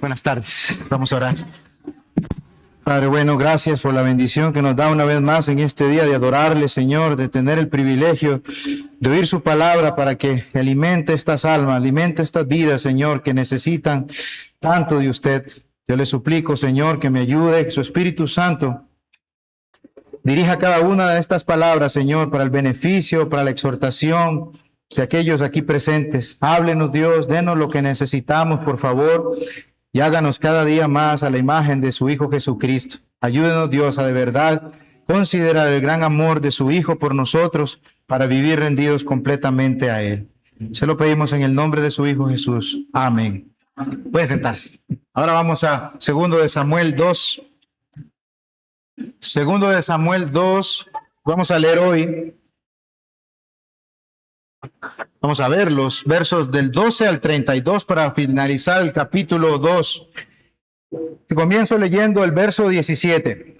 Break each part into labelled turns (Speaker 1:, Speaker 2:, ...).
Speaker 1: Buenas tardes. Vamos a orar.
Speaker 2: Padre bueno, gracias por la bendición que nos da una vez más en este día de adorarle, Señor, de tener el privilegio de oír su palabra para que alimente estas almas, alimente estas vidas, Señor, que necesitan tanto de usted. Yo le suplico, Señor, que me ayude, que su Espíritu Santo dirija cada una de estas palabras, Señor, para el beneficio, para la exhortación de aquellos aquí presentes. Háblenos, Dios, denos lo que necesitamos, por favor, y háganos cada día más a la imagen de su Hijo Jesucristo. Ayúdenos, Dios, a de verdad considerar el gran amor de su Hijo por nosotros para vivir rendidos completamente a Él. Se lo pedimos en el nombre de su Hijo Jesús. Amén.
Speaker 1: Pueden sentarse. Ahora vamos a 2 de Samuel 2. 2 de Samuel 2. Vamos a leer hoy. Vamos a ver los versos del 12 al 32 para finalizar el capítulo 2. Comienzo leyendo el verso 17.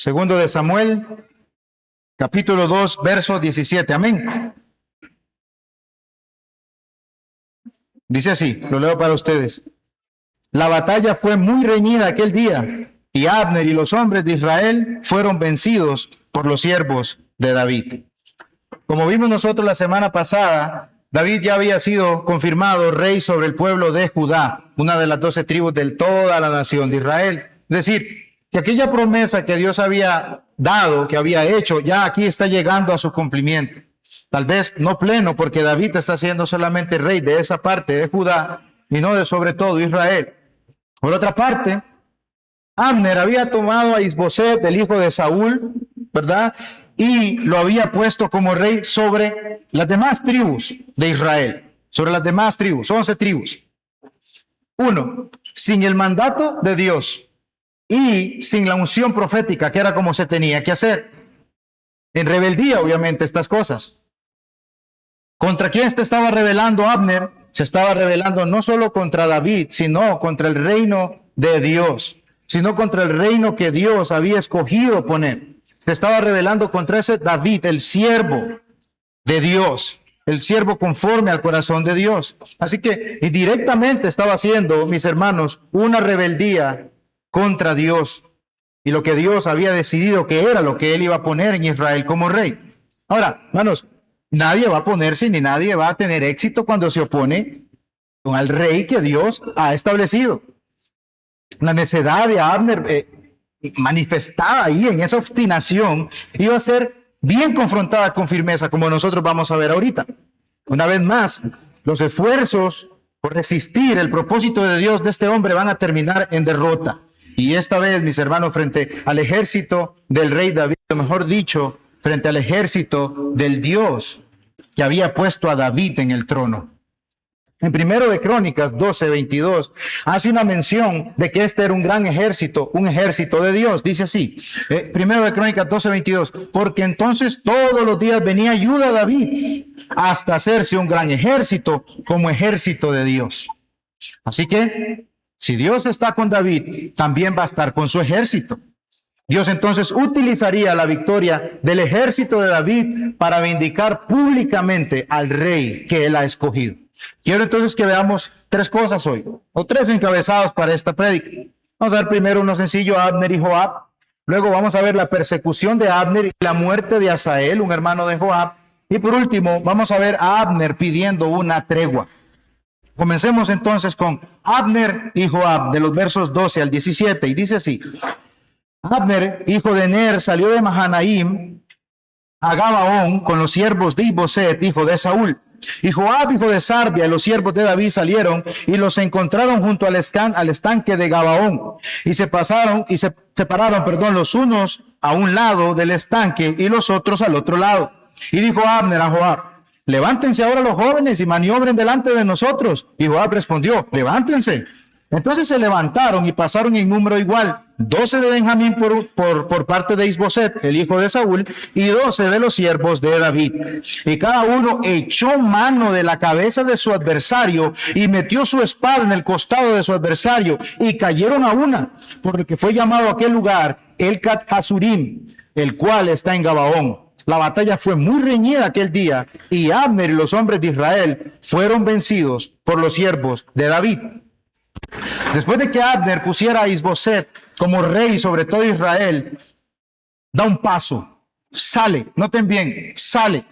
Speaker 1: 2 de Samuel, capítulo 2, verso 17. Amén. Dice así, lo leo para ustedes. La batalla fue muy reñida aquel día, y Abner y los hombres de Israel fueron vencidos por los siervos de David. Como vimos nosotros la semana pasada, David ya había sido confirmado rey sobre el pueblo de Judá, una de las 12 tribus de toda la nación de Israel. Es decir, que aquella promesa que Dios había dado, que había hecho, ya aquí está llegando a su cumplimiento. Tal vez no pleno, porque David está siendo solamente rey de esa parte de Judá y no de sobre todo Israel. Por otra parte, Abner había tomado a Isboset, el hijo de Saúl, ¿verdad?, y lo había puesto como rey sobre las demás tribus de Israel, sobre las demás tribus, 11 tribus. 1, sin el mandato de Dios y sin la unción profética, que era como se tenía que hacer. En rebeldía, obviamente, estas cosas. ¿Contra quién se estaba rebelando Abner? Se estaba rebelando no solo contra David, sino contra el reino de Dios, sino contra el reino que Dios había escogido poner. Se estaba rebelando contra ese David, el siervo de Dios, el siervo conforme al corazón de Dios. Así que indirectamente estaba haciendo, mis hermanos, una rebeldía contra Dios y lo que Dios había decidido que era lo que él iba a poner en Israel como rey. Ahora, hermanos, nadie va a ponerse ni nadie va a tener éxito cuando se opone al rey que Dios ha establecido. La necedad de Abner manifestada ahí en esa obstinación iba a ser bien confrontada con firmeza, como nosotros vamos a ver ahorita. Una vez más, los esfuerzos por resistir el propósito de Dios de este hombre van a terminar en derrota. Y esta vez, mis hermanos, frente al ejército del rey David, o mejor dicho, frente al ejército del Dios que había puesto a David en el trono. En 1 de Crónicas 12:22 hace una mención de que este era un gran ejército, un ejército de Dios. Dice así, 1 de Crónicas 12:22, porque entonces todos los días venía ayuda a David hasta hacerse un gran ejército como ejército de Dios. Así que si Dios está con David, también va a estar con su ejército. Dios entonces utilizaría la victoria del ejército de David para vindicar públicamente al rey que él ha escogido. Quiero entonces que veamos 3 cosas hoy, o 3 encabezados para esta prédica. Vamos a ver primero uno sencillo, Abner y Joab. Luego vamos a ver la persecución de Abner y la muerte de Asael, un hermano de Joab. Y por último, vamos a ver a Abner pidiendo una tregua. Comencemos entonces con Abner y Joab, de los versos 12 al 17, y dice así. Abner, hijo de Ner, salió de Mahanaim a Gabaón con los siervos de Isboset, hijo de Saúl. Y Joab, hijo de Sarbia, y los siervos de David salieron y los encontraron junto al estanque de Gabaón. Y se separaron, los unos a un lado del estanque y los otros al otro lado. Y dijo Abner a Joab, levántense ahora los jóvenes y maniobren delante de nosotros. Y Joab respondió, levántense. Entonces se levantaron y pasaron en número igual, 12 de Benjamín por parte de Isboset, el hijo de Saúl, y 12 de los siervos de David. Y cada uno echó mano de la cabeza de su adversario y metió su espada en el costado de su adversario, y cayeron a una, por lo que fue llamado aquel lugar Elcat Hasurim, el cual está en Gabaón. la batalla fue muy reñida aquel día y Abner y los hombres de Israel fueron vencidos por los siervos de David. Después de que Abner pusiera a Isboset como rey sobre todo Israel, da un paso, sale, noten bien, salir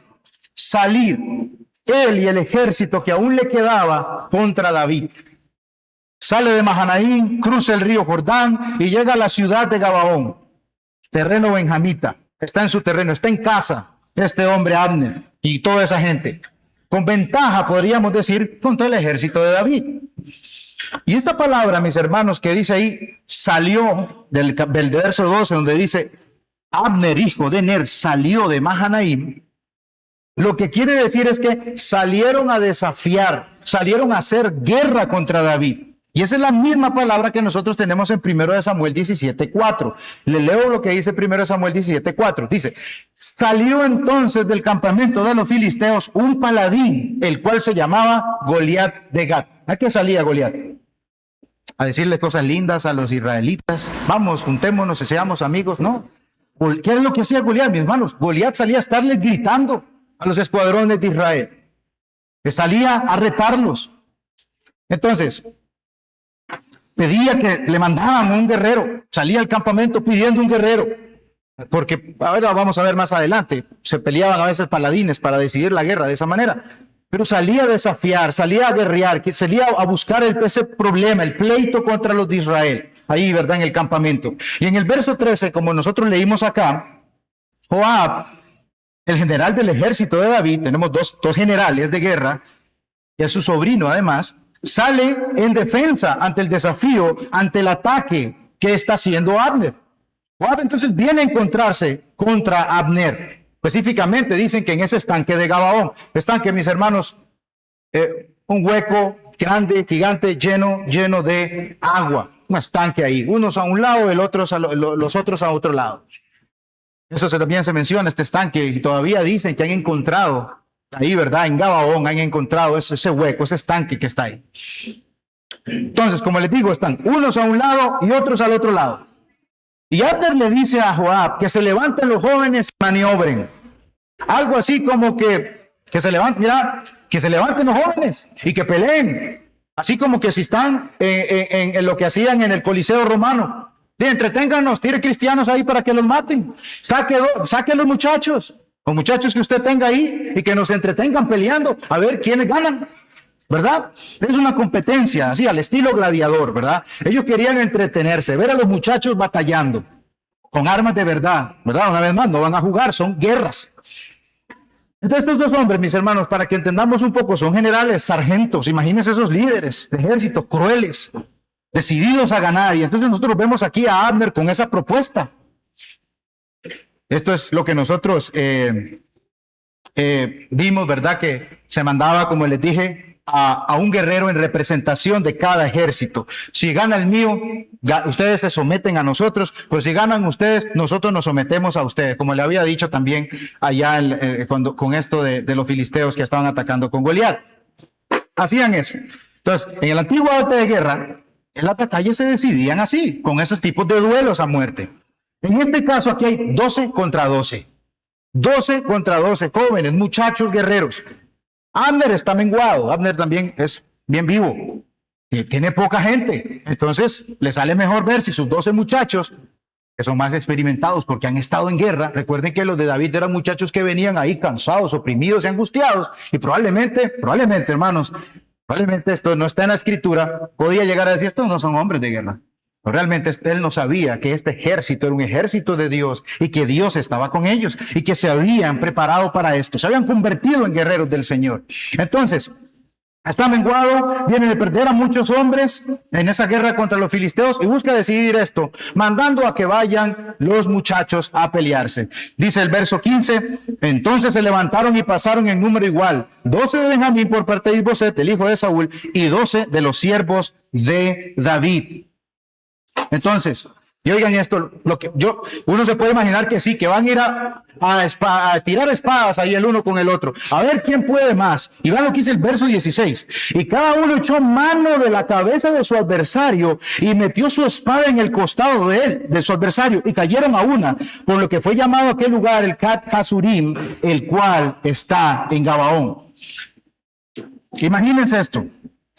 Speaker 1: él y el ejército que aún le quedaba contra David. Sale de Mahanaim, cruza el río Jordán y llega a la ciudad de Gabaón, terreno benjamita. Está en su terreno, está en casa este hombre Abner y toda esa gente. Con ventaja, podríamos decir, contra el ejército de David. Y esta palabra, mis hermanos, que dice ahí, salió del verso 12, donde dice, Abner, hijo de Ner, salió de Mahanaim. Lo que quiere decir es que salieron a desafiar, salieron a hacer guerra contra David. Y esa es la misma palabra que nosotros tenemos en 1 Samuel 17:4. Le leo lo que dice 1 Samuel 17:4. Dice, salió entonces del campamento de los filisteos un paladín, el cual se llamaba Goliat de Gat. ¿A qué salía Goliat? A decirle cosas lindas a los israelitas. Vamos, juntémonos y seamos amigos, ¿no? ¿Qué es lo que hacía Goliat, mis hermanos? Goliat salía a estarles gritando a los escuadrones de Israel. Que salía a retarlos. Entonces, pedía que le mandaran un guerrero. Salía al campamento pidiendo un guerrero. Porque ahora vamos a ver más adelante. Se peleaban a veces paladines para decidir la guerra de esa manera. Pero salía a desafiar, salía a guerrear, salía a buscar ese problema, el pleito contra los de Israel. Ahí, ¿verdad? En el campamento. Y en el verso 13, como nosotros leímos acá, Joab, el general del ejército de David, tenemos dos generales de guerra, y a su sobrino además, sale en defensa ante el desafío, ante el ataque que está haciendo Abner. Joab entonces viene a encontrarse contra Abner. Específicamente dicen que en ese estanque de Gabaón, estanque, mis hermanos, un hueco grande, gigante, lleno de agua. Un estanque ahí, unos a un lado, los otros a otro lado. Eso también se menciona, este estanque, y todavía dicen que han encontrado ahí, ¿verdad? En Gabaón han encontrado ese hueco, ese estanque que está ahí. Entonces, como les digo, están unos a un lado y otros al otro lado. Y Abner le dice a Joab que se levanten los jóvenes y maniobren. Algo así como que se levanten, mira, que se levanten los jóvenes y que peleen. Así como que si están en lo que hacían en el Coliseo Romano. Entreténganos, tire cristianos ahí para que los maten. Saque los muchachos que usted tenga ahí y que nos entretengan peleando a ver quiénes ganan, ¿verdad? Es una competencia así al estilo gladiador, ¿verdad? Ellos querían entretenerse, ver a los muchachos batallando con armas de verdad, ¿verdad? Una vez más, no van a jugar, son guerras. Entonces estos dos hombres, mis hermanos, para que entendamos un poco, son generales, sargentos. Imagínense esos líderes de ejército crueles, decididos a ganar. Y entonces nosotros vemos aquí a Abner con esa propuesta. Esto es lo que nosotros vimos, ¿verdad? Que se mandaba, como les dije, a un guerrero en representación de cada ejército. Si gana el mío, ustedes se someten a nosotros, pero si ganan ustedes, nosotros nos sometemos a ustedes, como le había dicho también allá con esto de los filisteos que estaban atacando con Goliat. Hacían eso. Entonces, en el antiguo arte de guerra, en las batallas se decidían así, con esos tipos de duelos a muerte. En este caso aquí hay 12 contra 12. 12 contra 12 jóvenes, muchachos guerreros. Abner está menguado. Abner también es bien vivo. Tiene poca gente. Entonces le sale mejor ver si sus 12 muchachos, que son más experimentados porque han estado en guerra. Recuerden que los de David eran muchachos que venían ahí cansados, oprimidos y angustiados. Y probablemente, hermanos, probablemente esto no está en la escritura. Podía llegar a decir, estos no son hombres de guerra. Pero realmente él no sabía que este ejército era un ejército de Dios y que Dios estaba con ellos y que se habían preparado para esto. Se habían convertido en guerreros del Señor. Entonces, está menguado, viene de perder a muchos hombres en esa guerra contra los filisteos y busca decidir esto, mandando a que vayan los muchachos a pelearse. Dice el verso 15, entonces se levantaron y pasaron en número igual, 12 de Benjamín por parte de Isboset, el hijo de Saúl, y 12 de los siervos de David. Entonces, Y oigan esto, uno se puede imaginar que sí, que van a ir a tirar espadas ahí el uno con el otro, a ver quién puede más. Y vean lo que dice el verso 16. Y cada uno echó mano de la cabeza de su adversario y metió su espada en el costado de su adversario, y cayeron a una, por lo que fue llamado aquel lugar el Cat Hasurim, el cual está en Gabaón. Imagínense esto.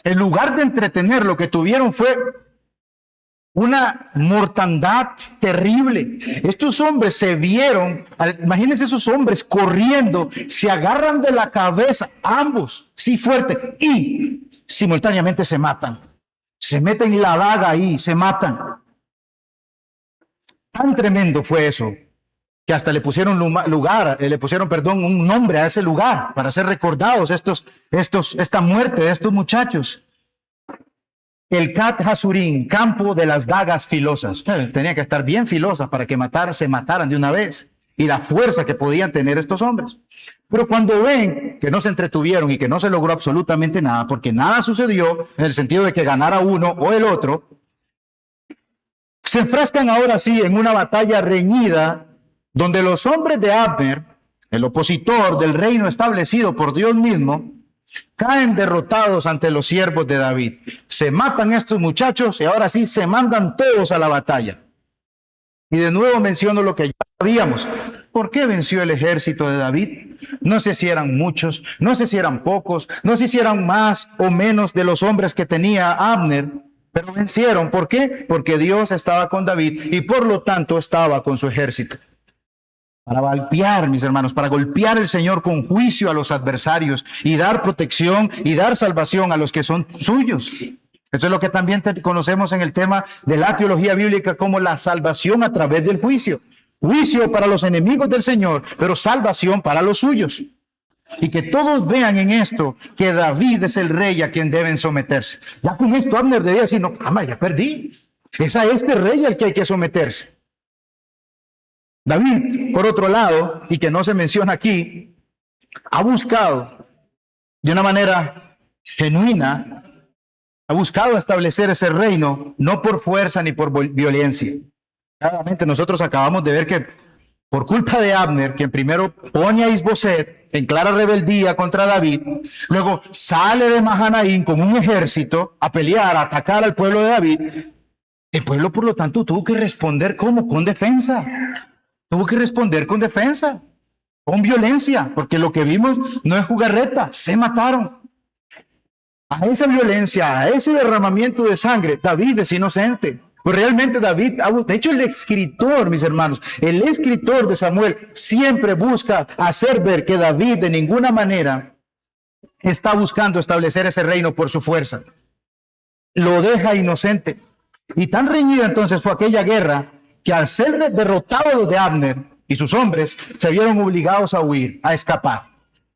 Speaker 1: En lugar de entretener, lo que tuvieron fue una mortandad terrible. Estos hombres se vieron, imagínense esos hombres corriendo, se agarran de la cabeza, ambos, sí fuerte, y simultáneamente se matan. Se meten la daga ahí, se matan. Tan tremendo fue eso, que hasta le pusieron un nombre a ese lugar, para ser recordados esta muerte de estos muchachos. El Cat Hasurim, campo de las dagas filosas. Tenía que estar bien filosas para que se mataran de una vez. Y la fuerza que podían tener estos hombres. Pero cuando ven que no se entretuvieron y que no se logró absolutamente nada, porque nada sucedió en el sentido de que ganara uno o el otro, se enfrascan ahora sí en una batalla reñida, donde los hombres de Abner, el opositor del reino establecido por Dios mismo, caen derrotados ante los siervos de David. Se matan estos muchachos y ahora sí se mandan todos a la batalla. Y de nuevo menciono lo que ya sabíamos. ¿Por qué venció el ejército de David? No sé si eran muchos, no sé si eran pocos, no sé si eran más o menos de los hombres que tenía Abner, pero vencieron. ¿Por qué? Porque Dios estaba con David y por lo tanto estaba con su ejército. Para golpear, mis hermanos, para golpear el Señor con juicio a los adversarios y dar protección y dar salvación a los que son suyos. Eso es lo que también conocemos en el tema de la teología bíblica como la salvación a través del juicio. Juicio para los enemigos del Señor, pero salvación para los suyos. Y que todos vean en esto que David es el rey a quien deben someterse. Ya con esto Abner debía decir, no, ya perdí. Es a este rey al que hay que someterse. David, por otro lado, y que no se menciona aquí, ha buscado de una manera genuina, ha buscado establecer ese reino, no por fuerza ni por violencia. Claramente nosotros acabamos de ver que por culpa de Abner, quien primero pone a Isboset en clara rebeldía contra David, luego sale de Mahanaim con un ejército a pelear, a atacar al pueblo de David, el pueblo por lo tanto tuvo que responder ¿cómo? Con defensa. Tuvo que responder con defensa, con violencia, porque lo que vimos no es jugarreta, se mataron. A esa violencia, a ese derramamiento de sangre, David es inocente. Pues realmente David, de hecho el escritor, mis hermanos, el escritor de Samuel siempre busca hacer ver que David de ninguna manera está buscando establecer ese reino por su fuerza. Lo deja inocente. Y tan reñida entonces fue aquella guerra que al ser derrotados los de Abner y sus hombres, se vieron obligados a huir, a escapar.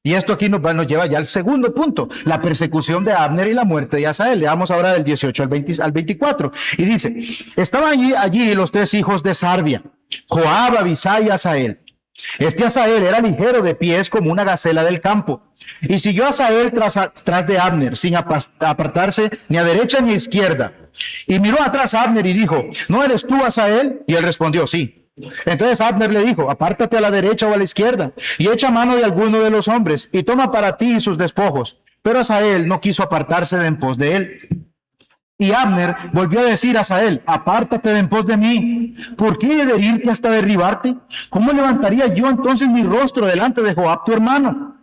Speaker 1: Y esto aquí nos lleva ya al segundo punto, la persecución de Abner y la muerte de Asael. Leamos ahora del 18 al 24. Y dice, estaban allí los tres hijos de Sarbia, Joab, Abisai y Asael. Este Asael era ligero de pies como una gacela del campo. Y siguió Asael tras de Abner, sin apartarse ni a derecha ni a izquierda. Y miró atrás a Abner y dijo, ¿no eres tú Asael? Y él respondió, sí. Entonces Abner le dijo, apártate a la derecha o a la izquierda, y echa mano de alguno de los hombres, y toma para ti sus despojos. Pero Asael no quiso apartarse de en pos de él. Y Abner volvió a decir a Asael, apártate de en pos de mí. ¿Por qué he de herirte hasta derribarte? ¿Cómo levantaría yo entonces mi rostro delante de Joab tu hermano?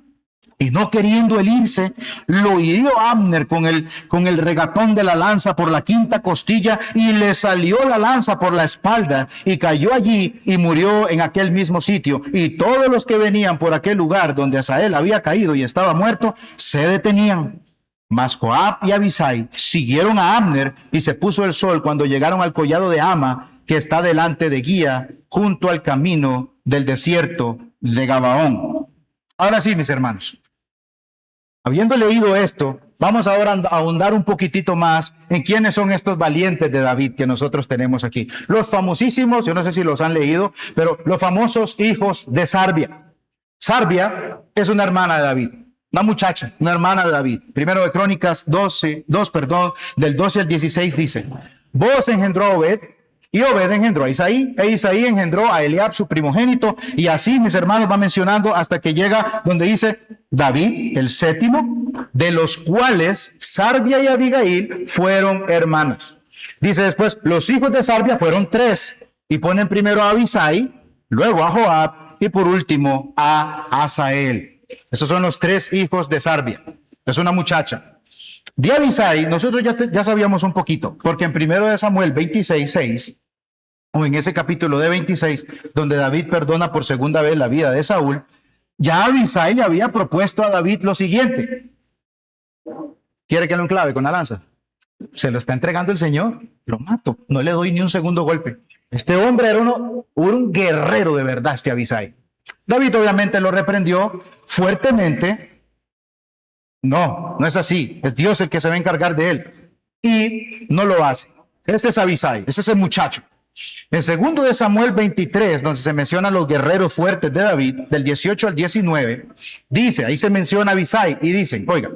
Speaker 1: Y no queriendo él irse, lo hirió Abner con el regatón de la lanza por la quinta costilla, y le salió la lanza por la espalda, y cayó allí y murió en aquel mismo sitio. Y todos los que venían por aquel lugar donde Asael había caído y estaba muerto, se detenían. Mas Joab y Abisai siguieron a Abner, y se puso el sol cuando llegaron al collado de Ama, que está delante de Guía, junto al camino del desierto de Gabaón. Ahora sí, mis hermanos, habiendo leído esto, vamos ahora a ahondar un poquitito más en quiénes son estos valientes de David que nosotros tenemos aquí. Los famosísimos, yo no sé si los han leído, pero los famosos hijos de Sarbia. Sarbia es una hermana de David, una muchacha, una hermana de David. Primero de Crónicas 2, del 12 al 16 dice, Boaz engendró a Obed, Y Obed engendró a Isaí, e Isaí engendró a Eliab, su primogénito, y así, mis hermanos, va mencionando hasta que llega donde dice David, el séptimo, de los cuales Sarbia y Abigail fueron hermanas. Dice después, los hijos de Sarbia fueron 3, y ponen primero a Abisai, luego a Joab, y por último a Asael. Esos son los 3 hijos de Sarbia. Es una muchacha. De Abisai, nosotros ya sabíamos un poquito, porque en 1 Samuel 26:6, o en ese capítulo de 26, donde David perdona por segunda vez la vida de Saúl, ya Abisai le había propuesto a David lo siguiente. ¿Quiere que lo enclave con la lanza? Se lo está entregando el Señor, lo mato, no le doy ni un segundo golpe. Este hombre era un guerrero de verdad, este Abisai. David obviamente lo reprendió fuertemente. No es así. Es Dios el que se va a encargar de él. Y no lo hace. Ese es Abisai, ese es el muchacho. En 2 Samuel 23, donde se mencionan los guerreros fuertes de David, del 18 al 19, dice, ahí se menciona Abisai y dicen, oiga,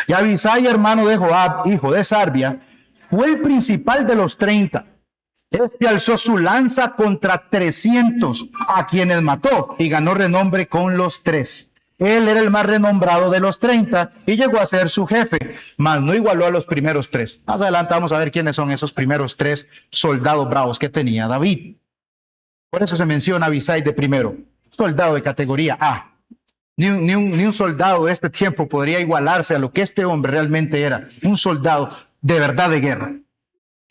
Speaker 1: y Abisai, hermano de Joab, hijo de Sarbia, fue el principal de los 30. Este alzó su lanza contra 300, a quienes mató, y ganó renombre con los 3. Él era el más renombrado de los 30 y llegó a ser su jefe, mas no igualó a los primeros 3. Más adelante vamos a ver quiénes son esos primeros 3 soldados bravos que tenía David. Por eso se menciona Abisai de primero, soldado de categoría A. Ni un soldado de este tiempo podría igualarse a lo que este hombre realmente era, un soldado de verdad de guerra.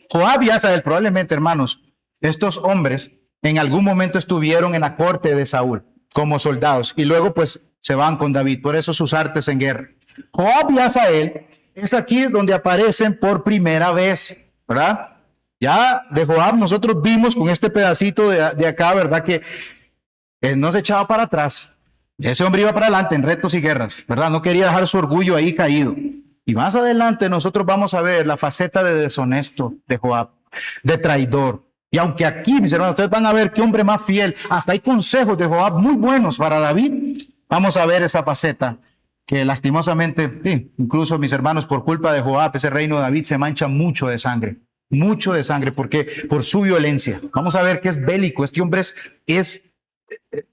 Speaker 1: Joab y Asael, probablemente, hermanos, estos hombres en algún momento estuvieron en la corte de Saúl como soldados y luego pues se van con David, por eso sus artes en guerra. Joab y Asael es aquí donde aparecen por primera vez, ¿verdad? Ya de Joab nosotros vimos con este pedacito de acá, ¿verdad? Que él no se echaba para atrás, ese hombre iba para adelante en retos y guerras, ¿verdad? No quería dejar su orgullo ahí caído. Y más adelante nosotros vamos a ver la faceta de deshonesto de Joab, de traidor. Y aunque aquí, mis hermanos, ustedes van a ver qué hombre más fiel, hasta hay consejos de Joab muy buenos para David, vamos a ver esa faceta que lastimosamente, sí, incluso mis hermanos, por culpa de Joab, ese reino de David se mancha mucho de sangre, porque por su violencia. Vamos a ver que es bélico, este hombre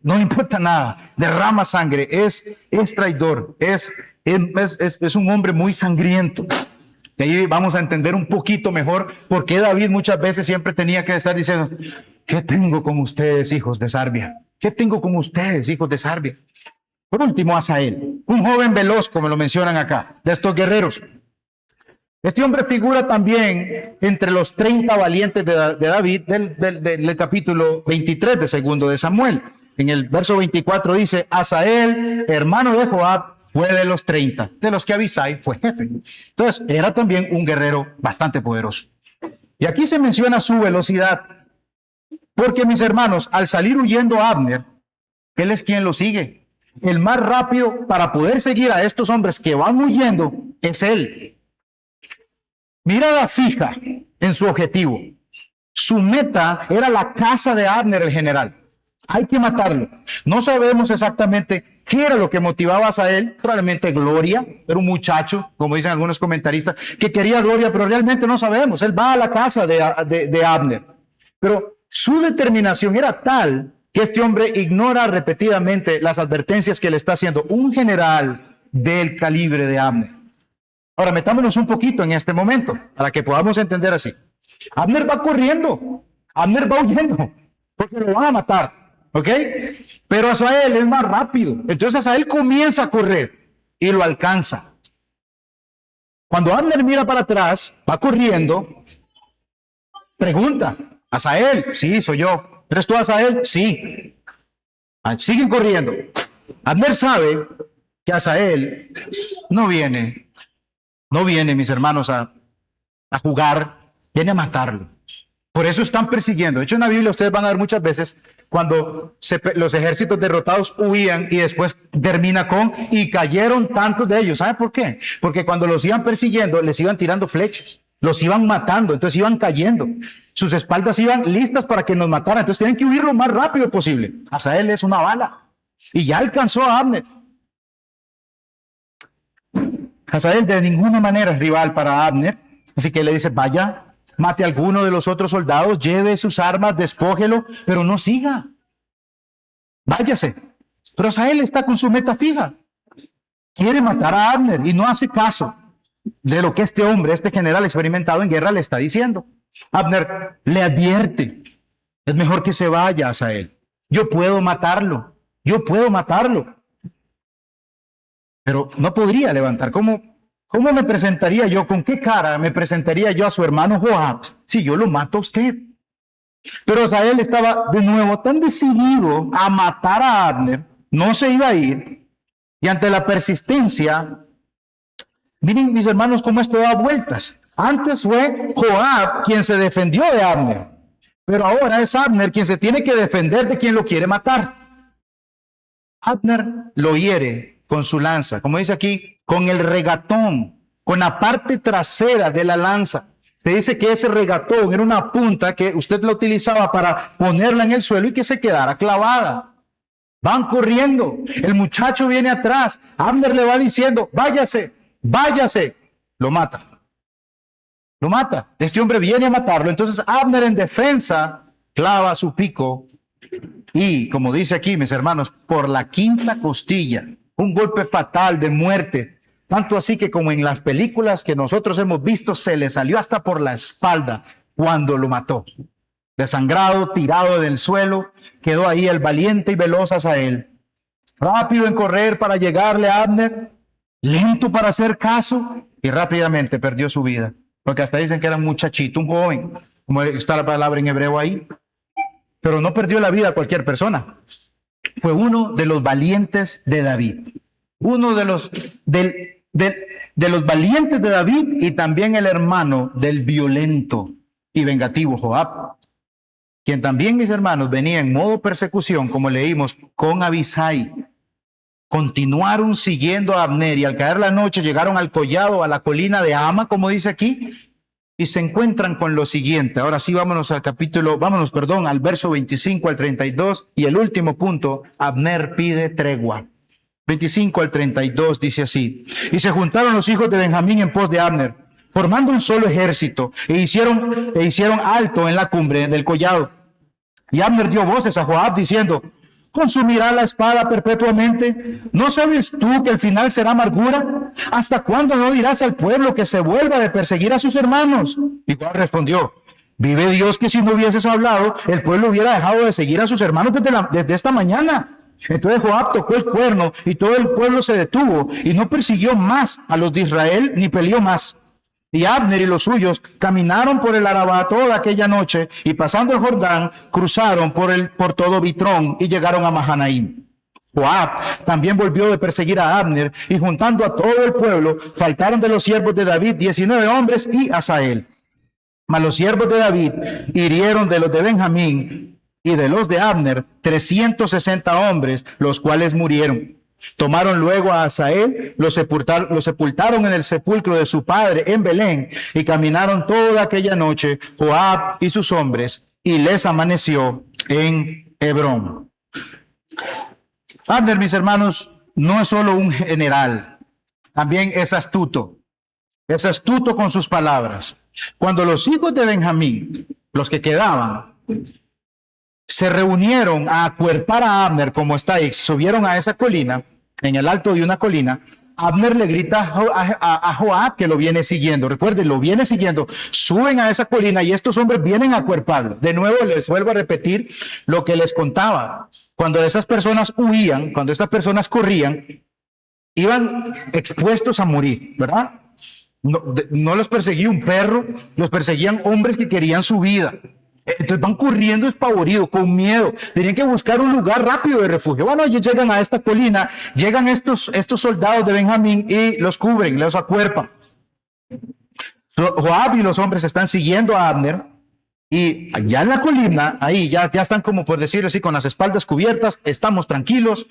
Speaker 1: no le importa nada, derrama sangre, es traidor, es un hombre muy sangriento. De ahí vamos a entender un poquito mejor por qué David muchas veces siempre tenía que estar diciendo, ¿qué tengo con ustedes, hijos de Sarbia? ¿Qué tengo con ustedes, hijos de Sarbia? Por último, Asael, un joven veloz, como lo mencionan acá, de estos guerreros. Este hombre figura también entre los 30 valientes de David del capítulo 23 de 2 de Samuel. En el verso 24 dice, Asael, hermano de Joab, fue de los 30, de los que Abisai fue jefe. Entonces, era también un guerrero bastante poderoso. Y aquí se menciona su velocidad, porque mis hermanos, al salir huyendo Abner, él es quien lo sigue. El más rápido para poder seguir a estos hombres que van huyendo es él. Mirada fija en su objetivo. Su meta era la casa de Abner, el general. Hay que matarlo. No sabemos exactamente qué era lo que motivaba a él. Probablemente gloria. Era un muchacho, como dicen algunos comentaristas, que quería gloria, pero realmente no sabemos. Él va a la casa de Abner. Pero su determinación era tal que este hombre ignora repetidamente las advertencias que le está haciendo un general del calibre de Abner. Ahora, metámonos un poquito en este momento para que podamos entender así. Abner va corriendo. Abner va huyendo porque lo van a matar. ¿Ok? Pero Asael es más rápido. Entonces Asael comienza a correr y lo alcanza. Cuando Abner mira para atrás, va corriendo, pregunta, Asael, sí, soy yo. ¿Eres tú Asael? Sí. Siguen corriendo. Abner sabe que Asael no viene, mis hermanos, a jugar, viene a matarlo. Por eso están persiguiendo. De hecho, en la Biblia ustedes van a ver muchas veces cuando los ejércitos derrotados huían y después termina con y cayeron tantos de ellos. ¿Sabe por qué? Porque cuando los iban persiguiendo, les iban tirando flechas, los iban matando, entonces iban cayendo. Sus espaldas iban listas para que nos mataran, entonces tienen que huir lo más rápido posible. Asael es una bala y ya alcanzó a Abner. Asael de ninguna manera es rival para Abner, así que le dice, vaya, mate a alguno de los otros soldados, lleve sus armas, despójelo, pero no siga. Váyase. Pero Asael está con su meta fija. Quiere matar a Abner y no hace caso de lo que este hombre, este general experimentado en guerra, le está diciendo. Abner le advierte: es mejor que se vaya, Asael. Yo puedo matarlo. Pero no podría levantar. ¿Cómo me presentaría yo? ¿Con qué cara me presentaría yo a su hermano Joab si yo lo mato a usted? Pero Asael estaba de nuevo tan decidido a matar a Abner, no se iba a ir, y ante la persistencia, miren mis hermanos cómo esto da vueltas. Antes fue Joab quien se defendió de Abner, pero ahora es Abner quien se tiene que defender de quien lo quiere matar. Abner lo hiere con su lanza, como dice aquí, con el regatón, con la parte trasera de la lanza. Se dice que ese regatón era una punta que usted la utilizaba para ponerla en el suelo y que se quedara clavada. Van corriendo, el muchacho viene atrás, Abner le va diciendo: váyase, váyase. Lo mata. Este hombre viene a matarlo. Entonces Abner, en defensa, clava su pico y, como dice aquí, mis hermanos, por la quinta costilla, un golpe fatal de muerte. Tanto así que, como en las películas que nosotros hemos visto, se le salió hasta por la espalda cuando lo mató. Desangrado, tirado del suelo, quedó ahí el valiente y veloz Asael, rápido en correr para llegarle a Abner, lento para hacer caso, y rápidamente perdió su vida. Porque hasta dicen que era un muchachito, un joven, como está la palabra en hebreo ahí. Pero no perdió la vida cualquier persona. Fue uno de los valientes de David. Uno de los valientes de David, y también el hermano del violento y vengativo Joab, quien también, mis hermanos, venía en modo persecución, como leímos, con Abisai. Continuaron siguiendo a Abner, y al caer la noche llegaron al collado, a la colina de Ama, como dice aquí, y se encuentran con lo siguiente. Ahora sí, vámonos al verso 25 al 32, y el último punto: Abner pide tregua. 25 al 32 dice así: y se juntaron los hijos de Benjamín en pos de Abner, formando un solo ejército, e hicieron alto en la cumbre del collado. Y Abner dio voces a Joab diciendo: ¿consumirá la espada perpetuamente? ¿No sabes tú que el final será amargura? ¿Hasta cuándo no dirás al pueblo que se vuelva de perseguir a sus hermanos? Y Joab respondió: vive Dios que si no hubieses hablado, el pueblo hubiera dejado de seguir a sus hermanos desde esta mañana. Entonces Joab tocó el cuerno, y todo el pueblo se detuvo, y no persiguió más a los de Israel, ni peleó más. Y Abner y los suyos caminaron por el Arabá toda aquella noche, y pasando el Jordán, cruzaron por todo Bitrón y llegaron a Mahanaim. Joab también volvió de perseguir a Abner, y juntando a todo el pueblo, faltaron de los siervos de David 19 hombres y Asael. Mas los siervos de David hirieron de los de Benjamín y de los de Abner 360 hombres, los cuales murieron. Tomaron luego a Asael, lo sepultaron en el sepulcro de su padre en Belén, y caminaron toda aquella noche Joab y sus hombres, y les amaneció en Hebrón. Abner, mis hermanos, no es solo un general, también es astuto con sus palabras. Cuando los hijos de Benjamín, los que quedaban, se reunieron a acuerpar a Abner, como está ahí, subieron a esa colina, en el alto de una colina, Abner le grita a Joab, que lo viene siguiendo. Recuerden, lo viene siguiendo. Suben a esa colina y estos hombres vienen a acuerparlo. De nuevo les vuelvo a repetir lo que les contaba. Cuando esas personas huían, cuando estas personas corrían, iban expuestos a morir, ¿verdad? No los perseguía un perro, los perseguían hombres que querían su vida. Entonces van corriendo espavoridos, con miedo. Tenían que buscar un lugar rápido de refugio. Bueno, ellos llegan a esta colina, llegan estos soldados de Benjamín y los cubren, los acuerpan. Joab y los hombres están siguiendo a Abner, y allá en la colina, ahí ya están, como por decirlo así, con las espaldas cubiertas. Estamos tranquilos,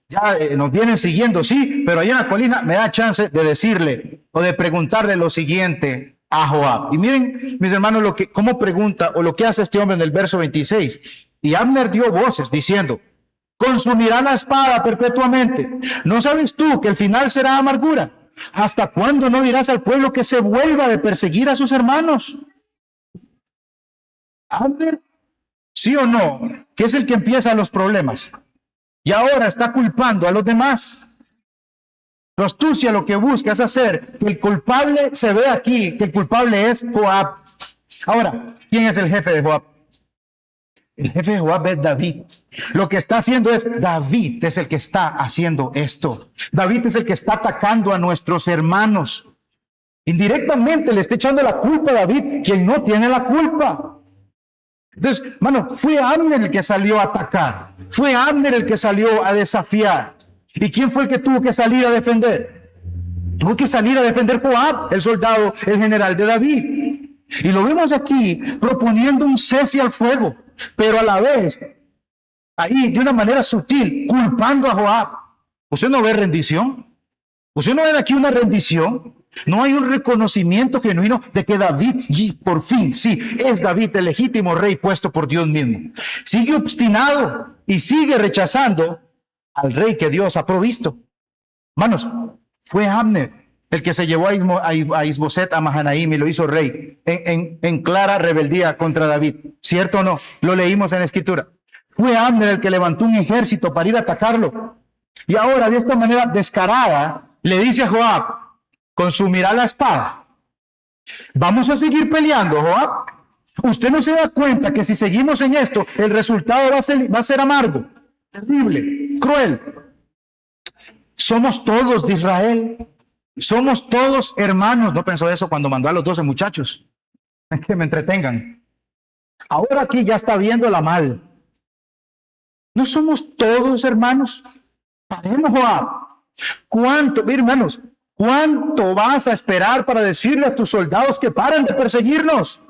Speaker 1: ya nos vienen siguiendo, sí, pero allá en la colina me da chance de decirle o de preguntarle lo siguiente a Joab. Y miren, mis hermanos, cómo pregunta o lo que hace este hombre en el verso 26. Y Abner dio voces diciendo: ¿consumirá la espada perpetuamente? ¿No sabes tú que el final será amargura? ¿Hasta cuándo no dirás al pueblo que se vuelva de perseguir a sus hermanos? Abner, ¿sí o no? Que es el que empieza los problemas. Y ahora está culpando a los demás. La astucia lo que busca es hacer que el culpable se vea aquí, que el culpable es Joab. Ahora, ¿quién es el jefe de Joab? El jefe de Joab es David. Lo que está haciendo es, David es el que está haciendo esto. David es el que está atacando a nuestros hermanos. Indirectamente le está echando la culpa a David, quien no tiene la culpa. Entonces, hermano, fue Abner el que salió a atacar. Fue Abner el que salió a desafiar. ¿Y quién fue el que tuvo que salir a defender? Tuvo que salir a defender Joab, el soldado, el general de David. Y lo vemos aquí proponiendo un cese al fuego, pero a la vez, ahí de una manera sutil, culpando a Joab. ¿Usted no ve rendición? ¿Usted no ve aquí una rendición? No hay un reconocimiento genuino de que David, por fin, sí, es David el legítimo rey puesto por Dios mismo. Sigue obstinado y sigue rechazando al rey que Dios ha provisto. Hermanos, fue Abner el que se llevó a Isboset a Mahanaim y lo hizo rey en clara rebeldía contra David. ¿Cierto o no? Lo leímos en la Escritura. Fue Abner el que levantó un ejército para ir a atacarlo. Y ahora, de esta manera descarada, le dice a Joab, con su mirada a la espada, vamos a seguir peleando, Joab. Usted no se da cuenta que si seguimos en esto, el resultado va a ser amargo, terrible, cruel. Somos todos de Israel. Somos todos hermanos. No pensó eso cuando mandó a los 12 muchachos. Que me entretengan. Ahora aquí ya está viéndola mal. ¿No somos todos hermanos? Paremos, Joab. ¿Cuánto, hermanos? ¿Cuánto vas a esperar para decirle a tus soldados que paren de perseguirnos?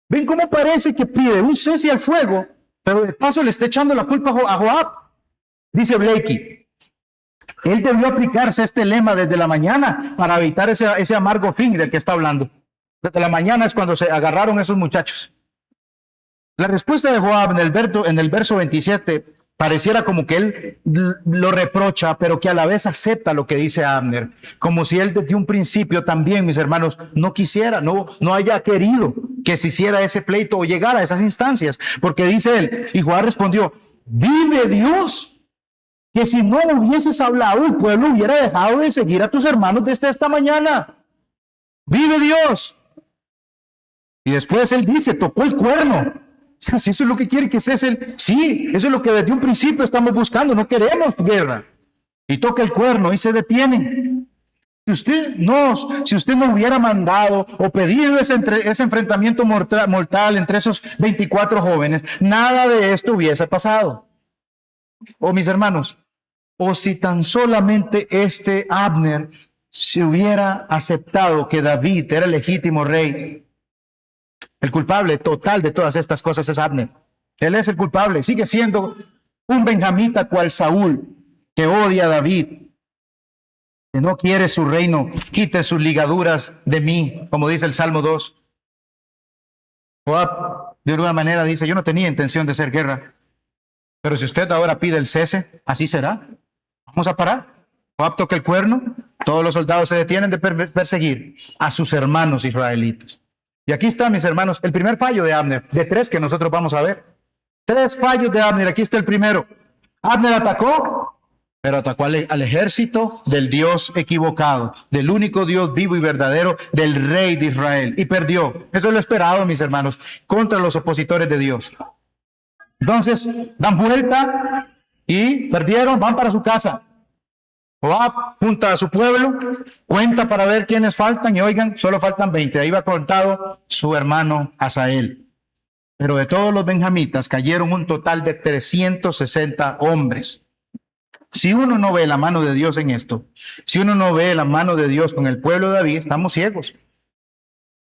Speaker 1: ¿Ven cómo parece que pide un cese al fuego, pero de paso le está echando la culpa a Joab? Dice Blakey, él debió aplicarse este lema desde la mañana para evitar ese amargo fin del que está hablando. Desde la mañana es cuando se agarraron esos muchachos. La respuesta de Joab en el verso 27 pareciera como que él lo reprocha, pero que a la vez acepta lo que dice Abner, como si él desde un principio también, mis hermanos, no quisiera, no haya querido que se hiciera ese pleito o llegara a esas instancias, porque dice él, y Joab respondió, vive Dios, que si no hubieses hablado, el pueblo hubiera dejado de seguir a tus hermanos desde esta mañana. Vive Dios. Y después él dice, tocó el cuerno. O sea, si eso es lo que quiere que cese, sí, eso es lo que desde un principio estamos buscando, no queremos guerra. Y toca el cuerno y se detienen. Si usted no hubiera mandado o pedido ese enfrentamiento mortal entre esos 24 jóvenes, nada de esto hubiese pasado. O mis hermanos, o si tan solamente Abner se hubiera aceptado que David era el legítimo rey. El culpable total de todas estas cosas es Abner. Él es el culpable. Sigue siendo un benjamita cual Saúl, que odia a David, que no quiere su reino. Quite sus ligaduras de mí, como dice el Salmo 2. Joab, de alguna manera, dice, yo no tenía intención de hacer guerra. Pero si usted ahora pide el cese, así será. Vamos a parar. Joab toca el cuerno. Todos los soldados se detienen de perseguir a sus hermanos israelitas. Y aquí está, mis hermanos, el primer fallo de Abner, de 3 que nosotros vamos a ver. 3 fallos de Abner, aquí está el primero. Abner atacó, pero atacó al ejército del Dios equivocado, del único Dios vivo y verdadero, del rey de Israel, y perdió. Eso es lo esperado, mis hermanos, contra los opositores de Dios. Entonces, dan vuelta y perdieron, van para su casa. Joab junta a su pueblo, cuenta para ver quiénes faltan y oigan, solo faltan 20. Ahí va contado su hermano Asael. Pero de todos los benjamitas cayeron un total de 360 hombres. Si uno no ve la mano de Dios en esto, si uno no ve la mano de Dios con el pueblo de David, estamos ciegos.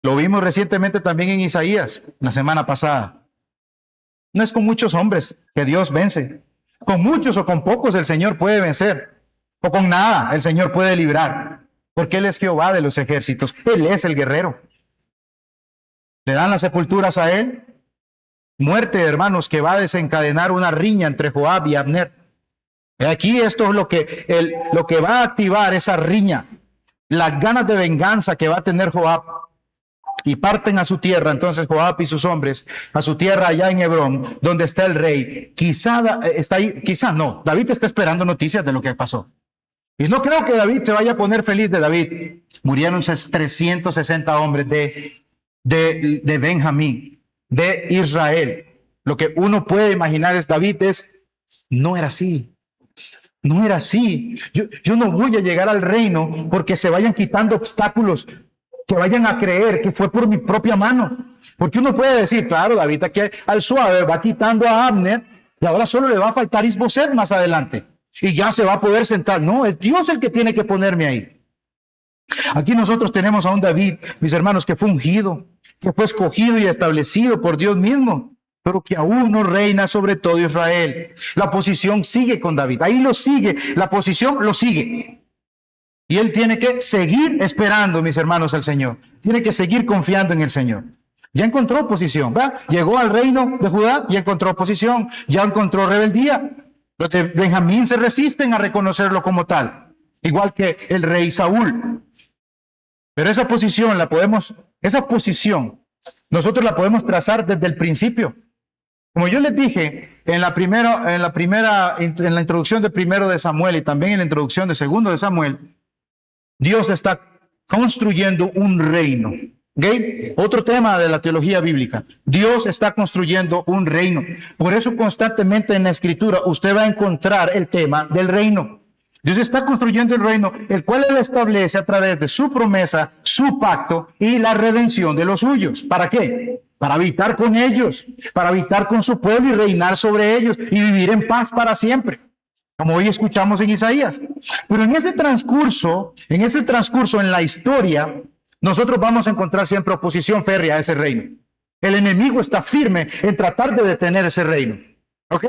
Speaker 1: Lo vimos recientemente también en Isaías, la semana pasada. No es con muchos hombres que Dios vence. Con muchos o con pocos el Señor puede vencer. O con nada el Señor puede librar, porque Él es Jehová de los ejércitos, Él es el guerrero. Le dan las sepulturas a Él, muerte, hermanos, que va a desencadenar una riña entre Joab y Abner. Aquí esto es lo que va a activar esa riña, las ganas de venganza que va a tener Joab. y parten a su tierra, entonces Joab y sus hombres, a su tierra allá en Hebrón, donde está el rey. Quizá está ahí, quizá no. David está esperando noticias de lo que pasó. Y no creo que David se vaya a poner feliz de David. Murieron 360 hombres de Benjamín, de Israel. Lo que uno puede imaginar es David no era así. No era así. Yo no voy a llegar al reino porque se vayan quitando obstáculos, que vayan a creer que fue por mi propia mano. Porque uno puede decir, claro, David aquí al suave va quitando a Abner y ahora solo le va a faltar Isboset más adelante. Y ya se va a poder sentar. No, es Dios el que tiene que ponerme ahí. Aquí nosotros tenemos a un David, mis hermanos, que fue ungido, que fue escogido y establecido por Dios mismo, pero que aún no reina sobre todo Israel. La posición sigue con David. Ahí lo sigue. La posición lo sigue. Y él tiene que seguir esperando, mis hermanos, al Señor. Tiene que seguir confiando en el Señor. Ya encontró posición, ¿verdad? Llegó al reino de Judá y encontró posición. Ya encontró rebeldía. Los de Benjamín se resisten a reconocerlo como tal, igual que el rey Saúl. Pero esa posición nosotros la podemos trazar desde el principio. Como yo les dije en la introducción de 1 de Samuel y también en la introducción de 2 de Samuel, Dios está construyendo un reino. ¿Okay? Otro tema de la teología bíblica. Dios está construyendo un reino. Por eso constantemente en la Escritura usted va a encontrar el tema del reino. Dios está construyendo el reino, el cual Él establece a través de su promesa, su pacto y la redención de los suyos. ¿Para qué? Para habitar con ellos, para habitar con su pueblo y reinar sobre ellos y vivir en paz para siempre. Como hoy escuchamos en Isaías. Pero en ese transcurso en la historia, nosotros vamos a encontrar siempre oposición férrea a ese reino. El enemigo está firme en tratar de detener ese reino. ¿Ok?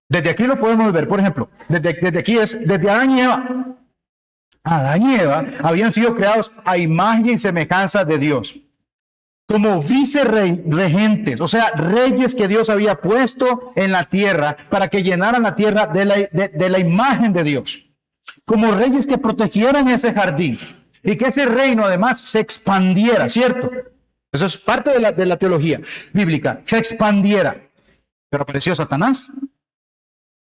Speaker 1: Desde aquí lo podemos ver. Por ejemplo, desde Adán y Eva. Adán y Eva habían sido creados a imagen y semejanza de Dios. Como vicerregentes, o sea, reyes que Dios había puesto en la tierra para que llenaran la tierra de la imagen de Dios. Como reyes que protegieran ese jardín. Y que ese reino además se expandiera, ¿cierto? Eso es parte de la teología bíblica, se expandiera. Pero apareció Satanás,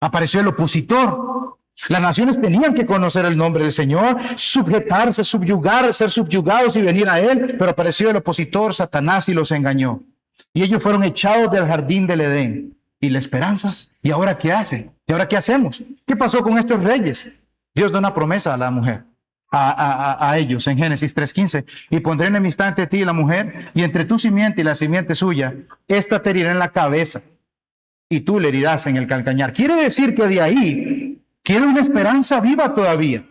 Speaker 1: apareció el opositor. Las naciones tenían que conocer el nombre del Señor, sujetarse, ser subyugados y venir a Él, pero apareció el opositor, Satanás, y los engañó. Y ellos fueron echados del jardín del Edén. ¿Y la esperanza? ¿Y ahora qué hacen? ¿Y ahora qué hacemos? ¿Qué pasó con estos reyes? Dios da una promesa a la mujer. A ellos en Génesis 3:15, y pondré enemistad entre ti y la mujer, y entre tu simiente y la simiente suya, esta te herirá en la cabeza, y tú le herirás en el calcañar. Quiere decir que de ahí queda una esperanza viva todavía,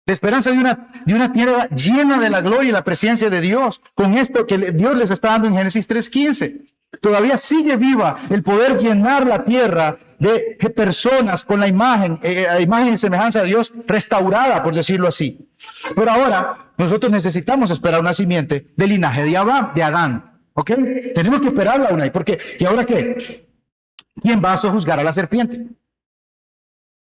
Speaker 1: la esperanza de una tierra llena de la gloria y la presencia de Dios, con esto que Dios les está dando en Génesis 3:15. Todavía sigue viva el poder llenar la tierra de personas con la imagen y semejanza de Dios restaurada, por decirlo así. Pero ahora nosotros necesitamos esperar una simiente del linaje de Adán. ¿Ok? Tenemos que esperarla una. ¿Por qué? ¿Y ahora qué? ¿Quién va a sojuzgar a la serpiente?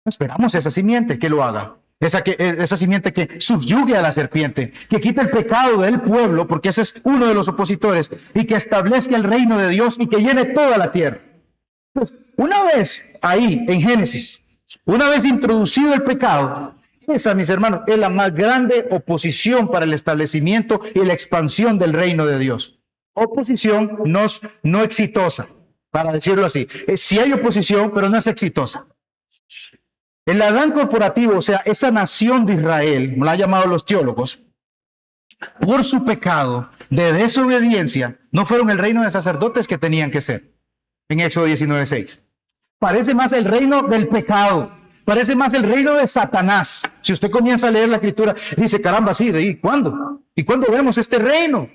Speaker 1: Esperamos esa simiente que lo haga. Esa simiente que subyugue a la serpiente, que quite el pecado del pueblo, porque ese es uno de los opositores, y que establezca el reino de Dios y que llene toda la tierra. Entonces, una vez ahí en Génesis, una vez introducido el pecado, esa, mis hermanos, es la más grande oposición para el establecimiento y la expansión del reino de Dios. Oposición no exitosa, para decirlo así. Sí hay oposición, pero no es exitosa. El Adán corporativo, o sea, esa nación de Israel, la han llamado los teólogos, por su pecado de desobediencia, no fueron el reino de sacerdotes que tenían que ser, en Éxodo 19:6. Parece más el reino del pecado, parece más el reino de Satanás. Si usted comienza a leer la Escritura, dice, caramba, sí, ¿y cuándo? ¿Y cuándo vemos este reino?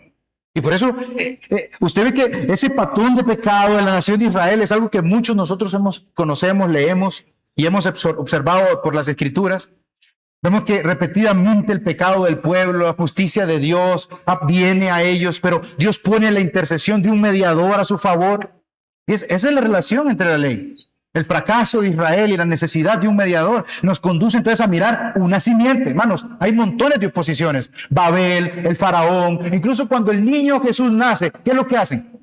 Speaker 1: Y por eso usted ve que ese patrón de pecado de la nación de Israel es algo que muchos nosotros conocemos, leemos, y hemos observado por las Escrituras. Vemos que repetidamente el pecado del pueblo, la justicia de Dios viene a ellos, pero Dios pone la intercesión de un mediador a su favor. Esa es la relación entre la ley. El fracaso de Israel y la necesidad de un mediador nos conduce entonces a mirar una simiente. Hermanos, hay montones de oposiciones. Babel, el faraón, incluso cuando el niño Jesús nace, ¿qué es lo que hacen?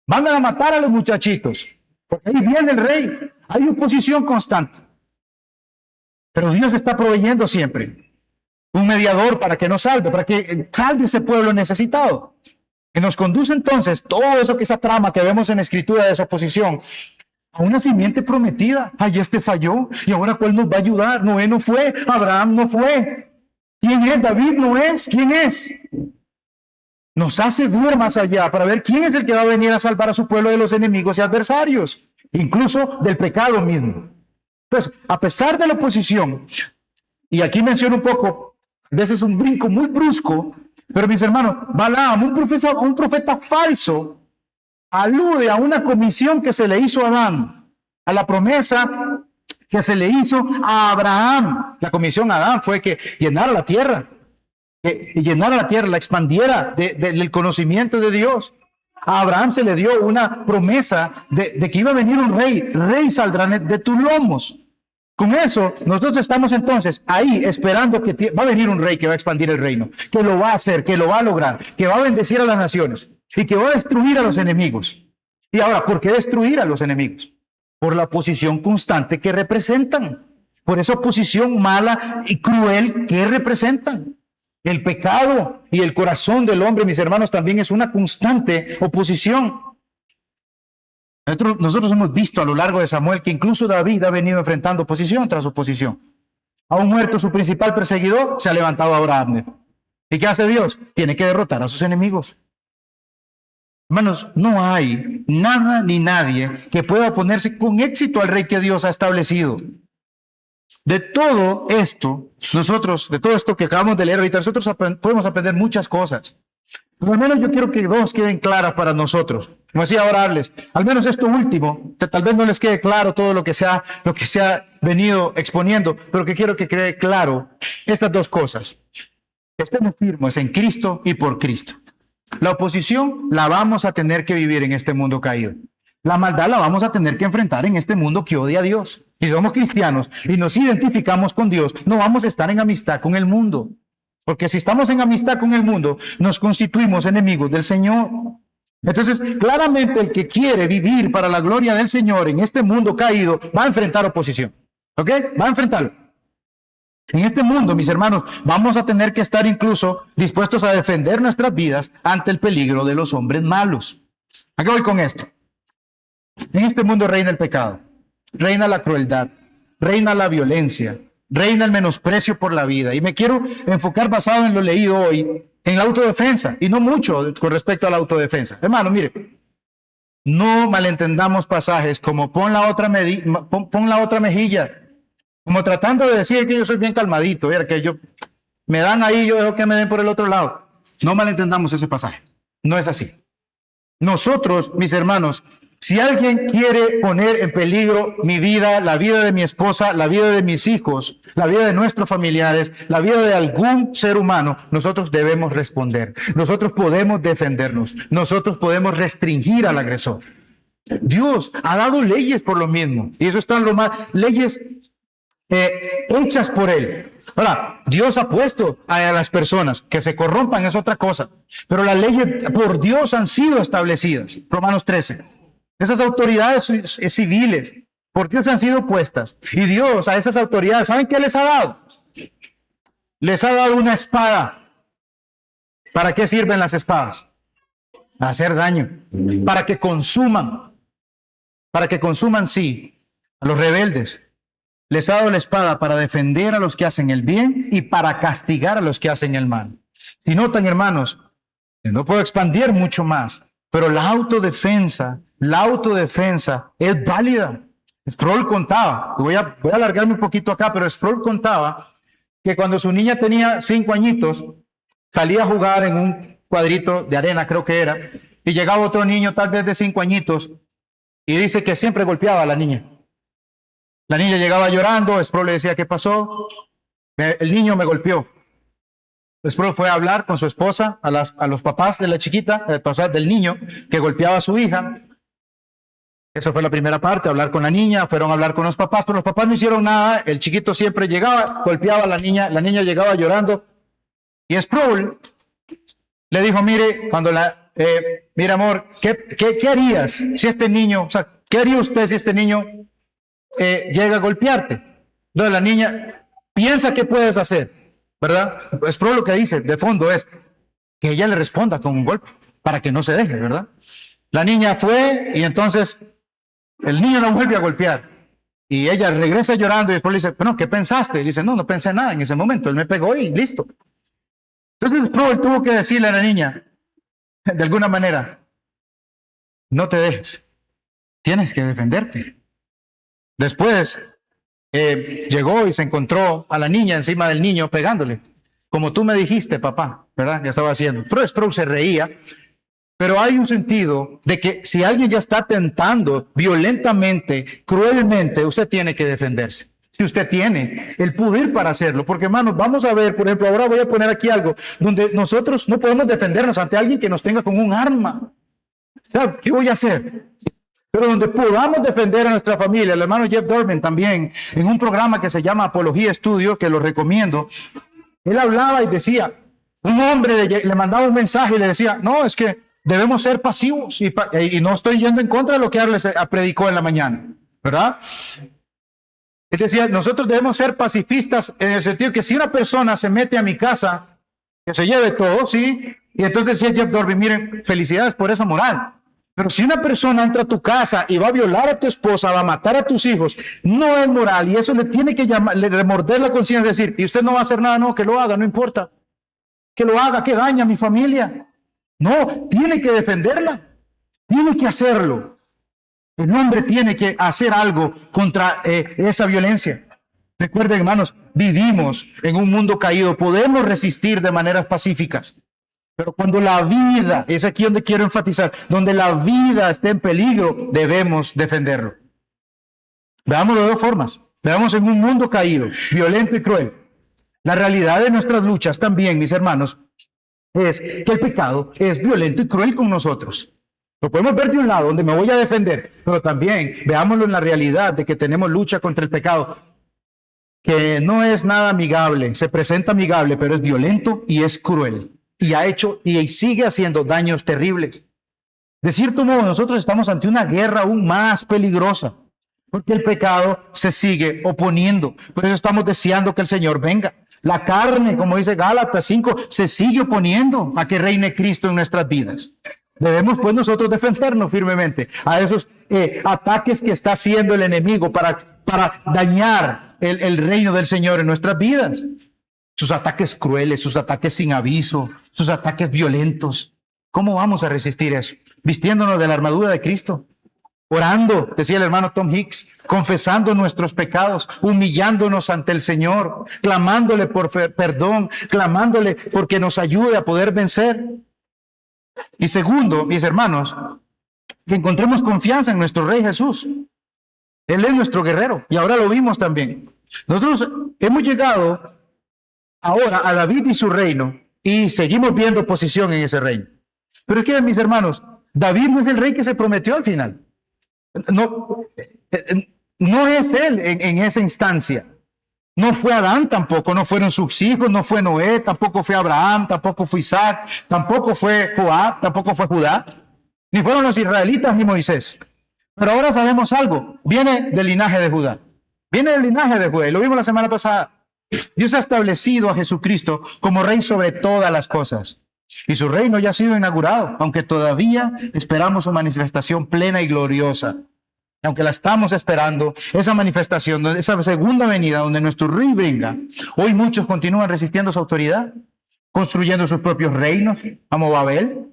Speaker 1: Mandan a matar a los muchachitos. Porque ahí viene el rey. Hay oposición constante. Pero Dios está proveyendo siempre un mediador para que nos salve, para que salve ese pueblo necesitado. Que nos conduce entonces todo eso, que esa trama que vemos en la Escritura de esa oposición, a una simiente prometida. Ay, este falló, y ahora ¿cuál nos va a ayudar? Noé no fue, Abraham no fue. ¿Quién es? David no es. ¿Quién es? Nos hace ver más allá para ver quién es el que va a venir a salvar a su pueblo de los enemigos y adversarios, incluso del pecado mismo. Entonces, a pesar de la oposición, y aquí menciono un poco, a veces un brinco muy brusco, pero mis hermanos, Balaam, un profeta falso, alude a una comisión que se le hizo a Adán, a la promesa que se le hizo a Abraham. La comisión a Adán fue que llenara la tierra, la expandiera del conocimiento de Dios. A Abraham se le dio una promesa de que iba a venir un rey saldrá de tus lomos. Con eso, nosotros estamos entonces ahí esperando que va a venir un rey que va a expandir el reino, que lo va a hacer, que lo va a lograr, que va a bendecir a las naciones y que va a destruir a los enemigos. Y ahora, ¿por qué destruir a los enemigos? Por la oposición constante que representan, por esa oposición mala y cruel que representan. El pecado y el corazón del hombre, mis hermanos, también es una constante oposición. Nosotros hemos visto a lo largo de Samuel que incluso David ha venido enfrentando oposición tras oposición. Aún muerto su principal perseguidor, se ha levantado ahora Abner. ¿Y qué hace Dios? Tiene que derrotar a sus enemigos. Hermanos, no hay nada ni nadie que pueda oponerse con éxito al rey que Dios ha establecido. De todo esto que acabamos de leer ahorita, nosotros podemos aprender muchas cosas. Pero al menos yo quiero que dos queden claras para nosotros. Como decía ahora Arles, al menos esto último, que tal vez no les quede claro todo lo que se ha venido exponiendo, pero que quiero que quede claro estas dos cosas. Estemos firmes en Cristo y por Cristo. La oposición la vamos a tener que vivir en este mundo caído. La maldad la vamos a tener que enfrentar en este mundo que odia a Dios. Si somos cristianos y nos identificamos con Dios, no vamos a estar en amistad con el mundo. Porque si estamos en amistad con el mundo, nos constituimos enemigos del Señor. Entonces, claramente el que quiere vivir para la gloria del Señor en este mundo caído, va a enfrentar oposición. ¿Ok? Va a enfrentarlo. En este mundo, mis hermanos, vamos a tener que estar incluso dispuestos a defender nuestras vidas ante el peligro de los hombres malos. ¿A qué voy con esto? En este mundo reina el pecado, reina la crueldad, reina la violencia, reina el menosprecio por la vida. Y me quiero enfocar, basado en lo leído hoy, en la autodefensa, y no mucho con respecto a la autodefensa. Hermano, mire, no malentendamos pasajes como pon la otra mejilla, como tratando de decir que yo soy bien calmadito, que me dan ahí, yo dejo que me den por el otro lado. No malentendamos ese pasaje, no es así. Nosotros, mis hermanos, si alguien quiere poner en peligro mi vida, la vida de mi esposa, la vida de mis hijos, la vida de nuestros familiares, la vida de algún ser humano, nosotros debemos responder. Nosotros podemos defendernos. Nosotros podemos restringir al agresor. Dios ha dado leyes por lo mismo. Y eso están leyes hechas por Él. Ahora, Dios ha puesto a las personas que se corrompan, es otra cosa. Pero las leyes por Dios han sido establecidas. Romanos 13. Esas autoridades civiles por Dios han sido puestas. Y Dios a esas autoridades, ¿saben qué les ha dado? Les ha dado una espada. ¿Para qué sirven las espadas? Para hacer daño. Para que consuman. Sí, a los rebeldes. Les ha dado la espada para defender a los que hacen el bien y para castigar a los que hacen el mal. Si notan, hermanos, no puedo expandir mucho más, pero la autodefensa es válida. Sproul contaba, voy a alargarme un poquito acá, pero Sproul contaba que cuando su niña tenía 5 añitos, salía a jugar en un cuadrito de arena, creo que era, y llegaba otro niño tal vez de 5 añitos, y dice que siempre golpeaba a la niña. La niña llegaba llorando, Sproul le decía, ¿qué pasó? El niño me golpeó. Sproul fue a hablar con su esposa, a los papás de la chiquita, del niño que golpeaba a su hija. Esa fue la primera parte, hablar con la niña, fueron a hablar con los papás, pero los papás no hicieron nada, el chiquito siempre llegaba, golpeaba a la niña llegaba llorando, y Sproul le dijo, mire, mire amor, ¿qué harías si este niño, o sea, qué haría usted si este niño llega a golpearte? Entonces la niña piensa qué puedes hacer, ¿verdad? Sproul lo que dice de fondo es que ella le responda con un golpe, para que no se deje, ¿verdad? La niña fue y entonces el niño la vuelve a golpear y ella regresa llorando y después le dice, bueno, ¿qué pensaste? Y dice, no pensé nada en ese momento, él me pegó y listo. Entonces Sproul tuvo que decirle a la niña, de alguna manera, no te dejes, tienes que defenderte. Después llegó y se encontró a la niña encima del niño pegándole, como tú me dijiste, papá, ¿verdad? Ya estaba haciendo. Pero Sproul se reía. Pero hay un sentido de que si alguien ya está tentando violentamente, cruelmente, usted tiene que defenderse. Si usted tiene el poder para hacerlo. Porque, hermanos, vamos a ver, por ejemplo, ahora voy a poner aquí algo donde nosotros no podemos defendernos ante alguien que nos tenga con un arma. ¿Sabe qué voy a hacer? Pero donde podamos defender a nuestra familia. El hermano Jeff Dorman también, en un programa que se llama Apología Estudio, que lo recomiendo, él hablaba y decía, un hombre le mandaba un mensaje y le decía, no, es que debemos ser pasivos y no estoy yendo en contra de lo que él les predicó en la mañana, ¿verdad? Es decir, nosotros debemos ser pacifistas en el sentido que si una persona se mete a mi casa, que se lleve todo, ¿sí? Y entonces decía Jeff Dorby, miren, felicidades por esa moral. Pero si una persona entra a tu casa y va a violar a tu esposa, va a matar a tus hijos, no es moral y eso le tiene que le remorder la conciencia, decir, y usted no va a hacer nada, no, que lo haga, no importa. Que lo haga, que daña a mi familia. No, tiene que defenderla, tiene que hacerlo. El hombre tiene que hacer algo contra esa violencia. Recuerden, hermanos, vivimos en un mundo caído, podemos resistir de maneras pacíficas, pero cuando la vida, es aquí donde quiero enfatizar, donde la vida esté en peligro, debemos defenderlo. Veámoslo de dos formas. Veamos en un mundo caído, violento y cruel. La realidad de nuestras luchas también, mis hermanos, es que el pecado es violento y cruel con nosotros. Lo podemos ver de un lado, donde me voy a defender, pero también veámoslo en la realidad de que tenemos lucha contra el pecado, que no es nada amigable, se presenta amigable, pero es violento y es cruel, y ha hecho y sigue haciendo daños terribles. De cierto modo, nosotros estamos ante una guerra aún más peligrosa, porque el pecado se sigue oponiendo. Por eso estamos deseando que el Señor venga. La carne, como dice Gálatas 5, se sigue oponiendo a que reine Cristo en nuestras vidas. Debemos pues nosotros defendernos firmemente a esos ataques que está haciendo el enemigo para dañar el reino del Señor en nuestras vidas. Sus ataques crueles, sus ataques sin aviso, sus ataques violentos. ¿Cómo vamos a resistir eso? Vistiéndonos de la armadura de Cristo. Orando, decía el hermano Tom Hicks, confesando nuestros pecados, humillándonos ante el Señor, clamándole por perdón, clamándole porque nos ayude a poder vencer. Y segundo, mis hermanos, que encontremos confianza en nuestro Rey Jesús. Él es nuestro guerrero y ahora lo vimos también. Nosotros hemos llegado ahora a David y su reino y seguimos viendo oposición en ese reino. Pero es que, mis hermanos, David no es el rey que se prometió al final. No es él en esa instancia. No fue Adán tampoco, no fueron sus hijos, no fue Noé, tampoco fue Abraham, tampoco fue Isaac, tampoco fue Joab, tampoco fue Judá, ni fueron los israelitas ni Moisés. Pero ahora sabemos algo, viene del linaje de Judá, viene del linaje de Judá, y lo vimos la semana pasada. Dios ha establecido a Jesucristo como rey sobre todas las cosas. Y su reino ya ha sido inaugurado, aunque todavía esperamos su manifestación plena y gloriosa. Aunque la estamos esperando, esa manifestación, esa segunda venida donde nuestro rey venga, hoy muchos continúan resistiendo su autoridad, construyendo sus propios reinos, como Babel,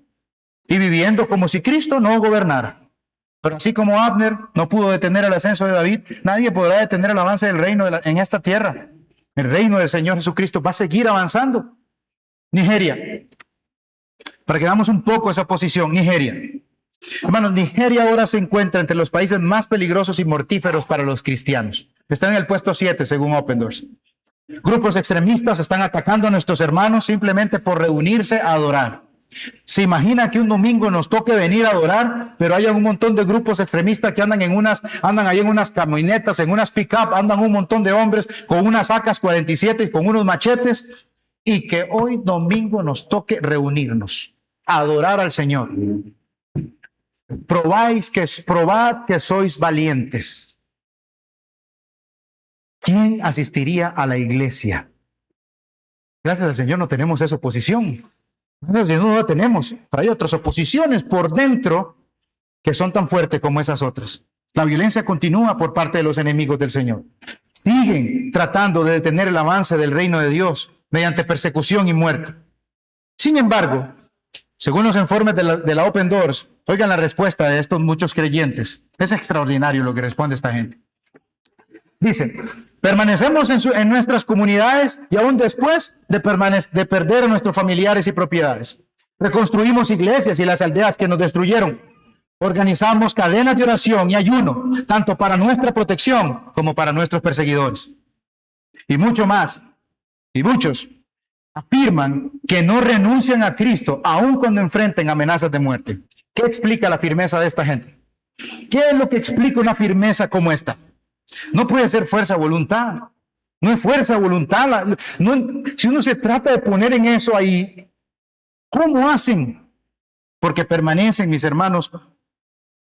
Speaker 1: y viviendo como si Cristo no gobernara. Pero así como Abner no pudo detener el ascenso de David, nadie podrá detener el avance del reino en esta tierra. El reino del Señor Jesucristo va a seguir avanzando. Nigeria. Para que veamos un poco esa posición, Nigeria. Hermanos, Nigeria ahora se encuentra entre los países más peligrosos y mortíferos para los cristianos. Está en el puesto 7, según Open Doors. Grupos extremistas están atacando a nuestros hermanos simplemente por reunirse a adorar. ¿Se imagina que un domingo nos toque venir a adorar, pero hay un montón de grupos extremistas que andan ahí en unas camionetas, en unas pick-up, andan un montón de hombres con unas AK-47 y con unos machetes, y que hoy domingo nos toque reunirnos, a adorar al Señor? Probad que sois valientes. ¿Quién asistiría a la iglesia? Gracias al Señor no tenemos esa oposición. Gracias al Señor no la tenemos. Pero hay otras oposiciones por dentro que son tan fuertes como esas otras. La violencia continúa por parte de los enemigos del Señor. Siguen tratando de detener el avance del reino de Dios mediante persecución y muerte. Sin embargo, según los informes de la Open Doors, oigan la respuesta de estos muchos creyentes. Es extraordinario lo que responde esta gente. Dice: permanecemos en nuestras comunidades y aún después de perder a nuestros familiares y propiedades. Reconstruimos iglesias y las aldeas que nos destruyeron. Organizamos cadenas de oración y ayuno, tanto para nuestra protección como para nuestros perseguidores. Y mucho más. Y muchos afirman que no renuncian a Cristo aun cuando enfrenten amenazas de muerte. ¿Qué explica la firmeza de esta gente? ¿Qué es lo que explica una firmeza como esta? No puede ser fuerza de voluntad. No es fuerza de voluntad. Si uno se trata de poner en eso ahí, ¿cómo hacen? Porque permanecen, mis hermanos,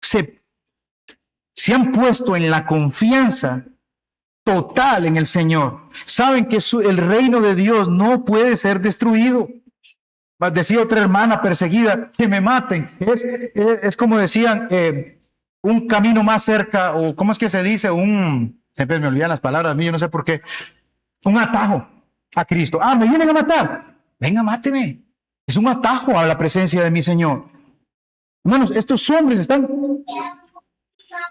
Speaker 1: se han puesto en la confianza total en el Señor. Saben que el reino de Dios no puede ser destruido. Decía otra hermana perseguida: que me maten. Es como decían, un camino más cerca, o ¿cómo es que se dice? Siempre me olvidan las palabras a mí, yo no sé por qué. Un atajo a Cristo. Me vienen a matar. Venga, máteme. Es un atajo a la presencia de mi Señor. Hermanos, estos hombres están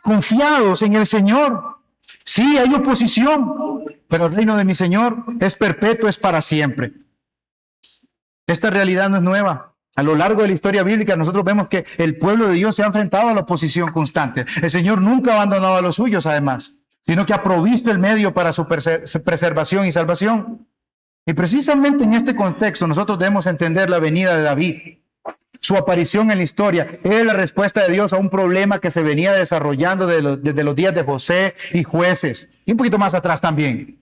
Speaker 1: confiados en el Señor. Sí, hay oposición, pero el reino de mi Señor es perpetuo, es para siempre. Esta realidad no es nueva. A lo largo de la historia bíblica nosotros vemos que el pueblo de Dios se ha enfrentado a la oposición constante. El Señor nunca ha abandonado a los suyos, además, sino que ha provisto el medio para su preservación y salvación. Y precisamente en este contexto nosotros debemos entender la venida de David. Su aparición en la historia es la respuesta de Dios a un problema que se venía desarrollando desde los días de José y jueces, y un poquito más atrás también.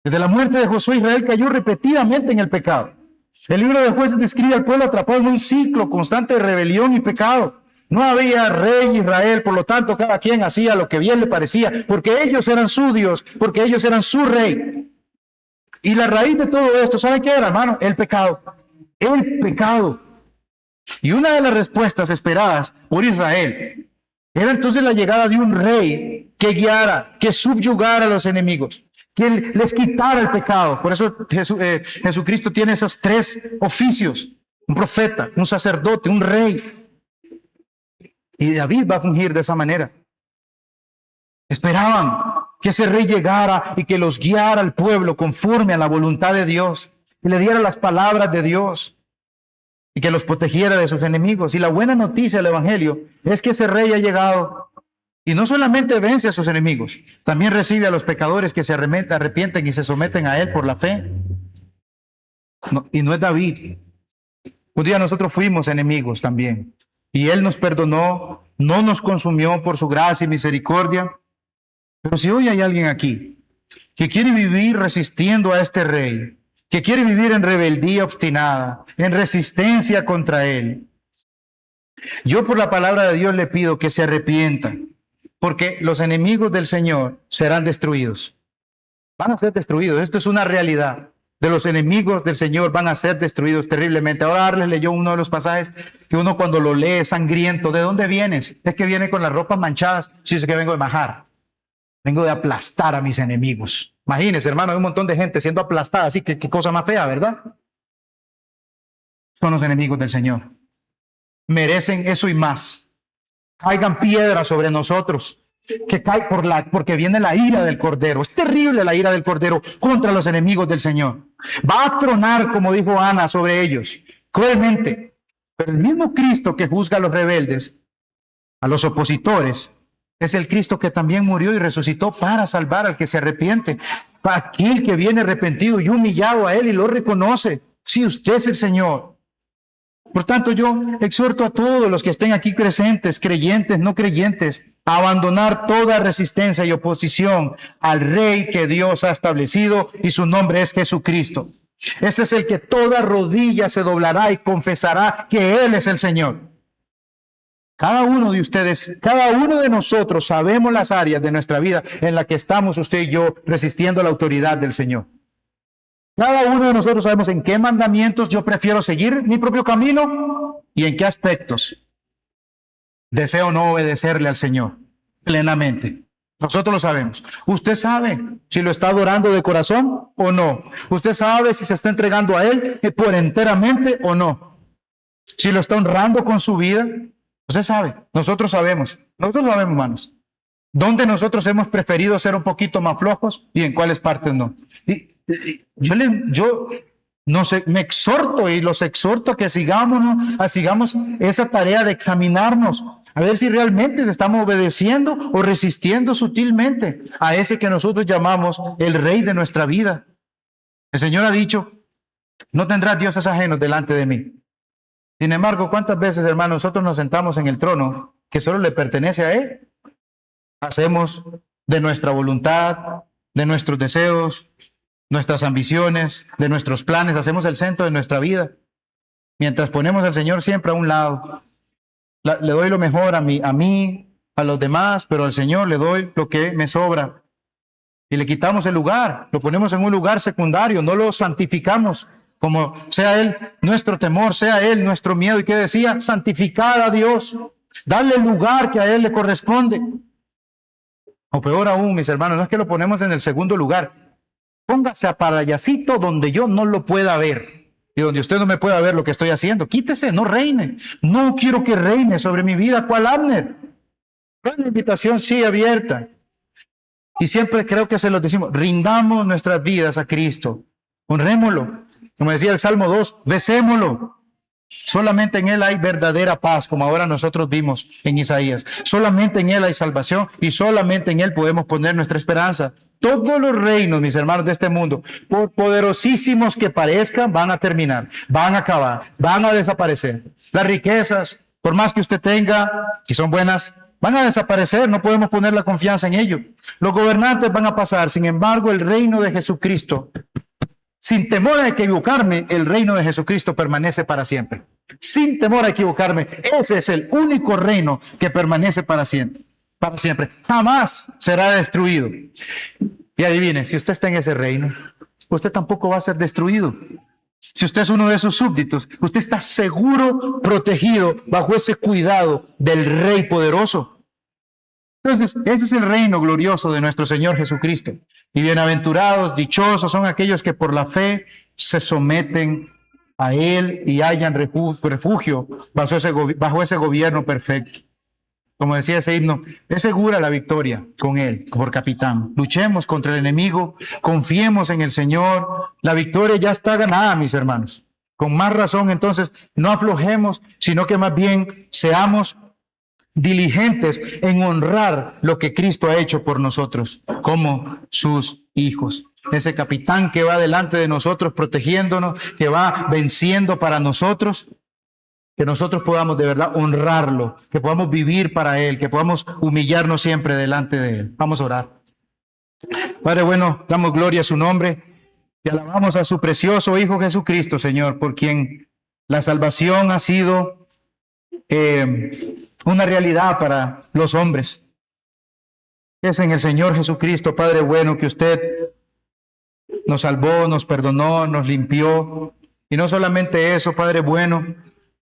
Speaker 1: Desde la muerte de Josué, Israel cayó repetidamente en el pecado. El libro de Jueces describe al pueblo atrapado en un ciclo constante de rebelión y pecado. No había rey en Israel, por lo tanto cada quien hacía lo que bien le parecía, porque ellos eran su Dios, porque ellos eran su rey. Y la raíz de todo esto, ¿saben qué era, hermano? El pecado. El pecado. Y una de las respuestas esperadas por Israel era entonces la llegada de un rey que guiara, que subyugara a los enemigos, que les quitara el pecado. Por eso Jesucristo tiene esos tres oficios: un profeta, un sacerdote, un rey. Y David va a fungir de esa manera. Esperaban que ese rey llegara y que los guiara al pueblo conforme a la voluntad de Dios, y le diera las palabras de Dios, y que los protegiera de sus enemigos. Y la buena noticia del Evangelio es que ese rey ha llegado y no solamente vence a sus enemigos, también recibe a los pecadores que se arrepienten y se someten a él por la fe. Y no es David. Un día nosotros fuimos enemigos también, y él nos perdonó, no nos consumió por su gracia y misericordia. Pero si hoy hay alguien aquí que quiere vivir resistiendo a este rey, que quiere vivir en rebeldía obstinada, en resistencia contra él, yo por la palabra de Dios le pido que se arrepienta, porque los enemigos del Señor serán destruidos. Van a ser destruidos. Esto es una realidad. De los enemigos del Señor van a ser destruidos terriblemente. Ahora les leyó uno de los pasajes que uno cuando lo lee es sangriento. ¿De dónde vienes? Es que viene con las ropas manchadas. Sí, es que vengo de majar. Vengo de aplastar a mis enemigos. Imagínense, hermano, hay un montón de gente siendo aplastada. Así que qué cosa más fea, ¿verdad? Son los enemigos del Señor. Merecen eso y más. Caigan piedras sobre nosotros. Que cae porque viene la ira del Cordero. Es terrible la ira del Cordero contra los enemigos del Señor. Va a tronar, como dijo Ana, sobre ellos, cruelmente. Pero el mismo Cristo que juzga a los rebeldes, a los opositores, es el Cristo que también murió y resucitó para salvar al que se arrepiente, para aquel que viene arrepentido y humillado a él y lo reconoce. Si usted es el Señor, Por tanto, yo exhorto a todos los que estén aquí presentes, creyentes, no creyentes, a abandonar toda resistencia y oposición al Rey que Dios ha establecido, y su nombre es Jesucristo. Ese es el que toda rodilla se doblará y confesará que Él es el Señor. Cada uno de ustedes, cada uno de nosotros sabemos las áreas de nuestra vida en las que estamos usted y yo resistiendo la autoridad del Señor. Cada uno de nosotros sabemos en qué mandamientos yo prefiero seguir mi propio camino y en qué aspectos deseo no obedecerle al Señor plenamente. Nosotros lo sabemos. Usted sabe si lo está adorando de corazón o no. Usted sabe si se está entregando a Él por enteramente o no. Si lo está honrando con su vida. Usted sabe. Nosotros sabemos. Nosotros sabemos, hermanos. ¿Dónde nosotros hemos preferido ser un poquito más flojos y en cuáles partes no? Yo no sé, me exhorto y los exhorto a que sigamos esa tarea de examinarnos, a ver si realmente estamos obedeciendo o resistiendo sutilmente a ese que nosotros llamamos el Rey de nuestra vida. El Señor ha dicho, no tendrás dioses ajenos delante de mí. Sin embargo, ¿cuántas veces, hermanos, nosotros nos sentamos en el trono que solo le pertenece a Él? Hacemos de nuestra voluntad, de nuestros deseos, nuestras ambiciones, de nuestros planes, hacemos el centro de nuestra vida. Mientras ponemos al Señor siempre a un lado. Le doy lo mejor a mí, a los demás, pero al Señor le doy lo que me sobra. Y le quitamos el lugar, lo ponemos en un lugar secundario, no lo santificamos, como sea Él nuestro temor, sea Él nuestro miedo. ¿Y qué decía? Santificar a Dios, darle el lugar que a Él le corresponde. O peor aún, mis hermanos, no es que lo ponemos en el segundo lugar. Póngase a parallasito donde yo no lo pueda ver y donde usted no me pueda ver lo que estoy haciendo. Quítese, no reine. No quiero que reine sobre mi vida. ¿Cuál Abner? Una invitación sí abierta. Y siempre creo que se lo decimos. Rindamos nuestras vidas a Cristo. Honrémoslo. Como decía el Salmo 2, besémoslo. Solamente en Él hay verdadera paz, como ahora nosotros vimos en Isaías. Solamente en Él hay salvación y solamente en Él podemos poner nuestra esperanza. Todos los reinos, mis hermanos, de este mundo, por poderosísimos que parezcan, van a terminar, van a acabar, van a desaparecer. Las riquezas, por más que usted tenga, que son buenas, van a desaparecer, no podemos poner la confianza en ello. Los gobernantes van a pasar, sin embargo, el reino de Jesucristo, sin temor a equivocarme, el reino de Jesucristo permanece para siempre. Sin temor a equivocarme, ese es el único reino que permanece para siempre. Para siempre. Jamás será destruido. Y adivine, si usted está en ese reino, usted tampoco va a ser destruido. Si usted es uno de sus súbditos, usted está seguro, protegido, bajo ese cuidado del Rey poderoso. Entonces, ese es el reino glorioso de nuestro Señor Jesucristo. Y bienaventurados, dichosos son aquellos que por la fe se someten a Él y hallan refugio bajo ese gobierno perfecto. Como decía ese himno, es segura la victoria con Él, por capitán. Luchemos contra el enemigo, confiemos en el Señor. La victoria ya está ganada, mis hermanos. Con más razón, entonces, no aflojemos, sino que más bien seamos diligentes en honrar lo que Cristo ha hecho por nosotros, como sus hijos. Ese capitán que va delante de nosotros, protegiéndonos, que va venciendo para nosotros, que nosotros podamos de verdad honrarlo, que podamos vivir para Él, que podamos humillarnos siempre delante de Él. Vamos a orar. Padre bueno, damos gloria a su nombre y alabamos a su precioso Hijo Jesucristo, Señor, por quien la salvación ha sido una realidad para los hombres. Es en el Señor Jesucristo, Padre bueno, que usted nos salvó, nos perdonó, nos limpió. Y no solamente eso, Padre bueno,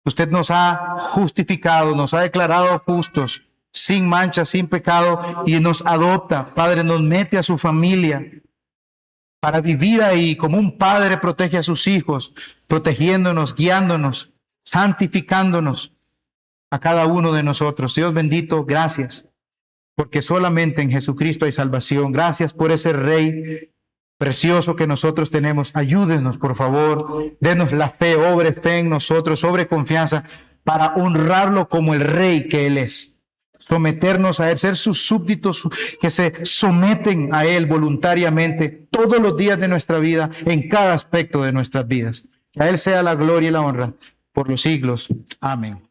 Speaker 1: usted nos ha justificado, nos ha declarado justos, sin mancha, sin pecado, y nos adopta, Padre, nos mete a su familia para vivir ahí como un padre protege a sus hijos, protegiéndonos, guiándonos, santificándonos a cada uno de nosotros. Dios bendito, gracias, porque solamente en Jesucristo hay salvación. Gracias por ese Rey precioso que nosotros tenemos. Ayúdenos, por favor, denos la fe, obre fe en nosotros, sobre confianza, para honrarlo como el Rey que Él es. Someternos a Él, ser sus súbditos que se someten a Él voluntariamente todos los días de nuestra vida, en cada aspecto de nuestras vidas. Que a Él sea la gloria y la honra por los siglos. Amén.